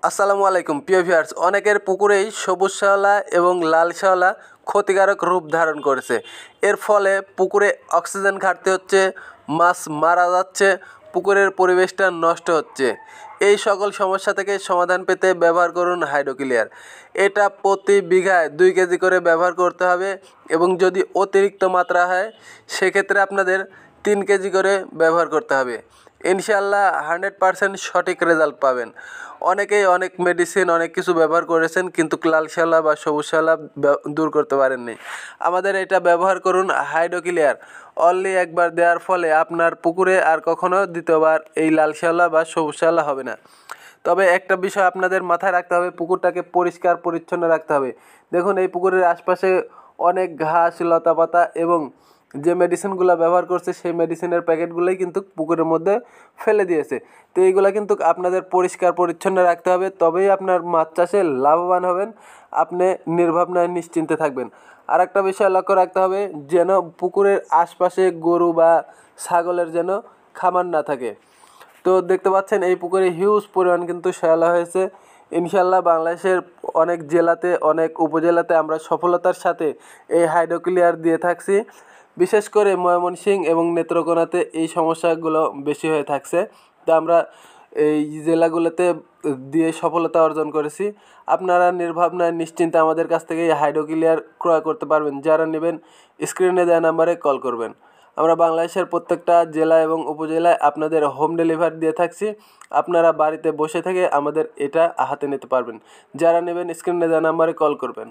আসসালামু আলাইকুম প্রিয় ভিউয়ার্স, অনেকের পুকুরেই সবুজ শ্যাওলা এবং লাল শ্যাওলা ক্ষতিকারক রূপ ধারণ করেছে। এর ফলে পুকুরে অক্সিজেন ঘাটতি হচ্ছে, মাছ মারা যাচ্ছে, পুকুরের পরিবেশটা নষ্ট হচ্ছে। এই সকল সমস্যা থেকে সমাধান পেতে ব্যবহার করুন হাইড্রোক্লিয়ার। এটা প্রতি বিঘায় 2 কেজি করে ব্যবহার করতে হবে এবং যদি অতিরিক্ত মাত্রা হয় সেক্ষেত্রে আপনাদের 3 কেজি করে ব্যবহার করতে হবে। ইনশাআল্লাহ 100% সঠিক রেজাল্ট পাবেন। অনেকেই অনেক মেডিসিন অনেক কিছু ব্যবহার করেছেন কিন্তু লাল শ্যাওলা বা সবুজ শ্যাওলা দূর করতে পারেননি। আমাদের এটা ব্যবহার করুন হাইড্রোক্লিয়ার। অনলি একবার দেওয়ার ফলে আপনার পুকুরে আর কখনো দ্বিতীয়বার এই লাল শ্যাওলা বা সবুজ শ্যাওলা হবে না। তবে একটা বিষয় আপনাদের মাথায় রাখতে হবে, পুকুরটাকে পরিষ্কার পরিচ্ছন্ন রাখতে হবে। দেখুন এই পুকুরের আশপাশে অনেক ঘাস লতাপাতা এবং যে মেডিসিনগুলো ব্যবহার করছে সেই মেডিসিনের প্যাকেটগুলোই কিন্তু পুকুরের মধ্যে ফেলে দিয়েছে। তো এইগুলো কিন্তু আপনাদের পরিষ্কার পরিচ্ছন্ন রাখতে হবে, তবেই আপনার মাছ চাষে লাভবান হবেন, আপনি নির্ভাবনায় নিশ্চিন্তে থাকবেন। আর একটা বিষয় লক্ষ্য রাখতে হবে, যেন পুকুরের আশপাশে গরু বা ছাগলের যেন খামার না থাকে। তো দেখতে পাচ্ছেন এই পুকুরে হিউজ পরিমাণ কিন্তু শ্যাওলা হয়েছে। ইনশাল্লাহ বাংলাদেশের অনেক জেলাতে অনেক উপজেলাতে আমরা সফলতার সাথে এই হাইড্রোক্লিয়ার দিয়ে থাকছি। বিশেষ করে ময়মনসিংহ এবং নেত্রকোনাতে এই সমস্যাগুলো বেশি হয়ে থাকছে। তা আমরা এই জেলাগুলোতে দিয়ে সফলতা অর্জন করেছি। আপনারা নির্ভাবনায় নিশ্চিন্তে আমাদের কাছ থেকে এই হাইড্রোক্লিয়ার ক্রয় করতে পারবেন। যারা নেবেন স্ক্রিনে দেওয়া নাম্বারে কল করবেন। আমরা বাংলাদেশের প্রত্যেকটা জেলা এবং উপজেলায় আপনাদের হোম ডেলিভারি দিয়ে থাকছি। আপনারা বাড়িতে বসে থেকে আমাদের এটা হাতে নিতে পারবেন। যারা নেবেন স্ক্রিনে দেওয়া নাম্বারে কল করবেন।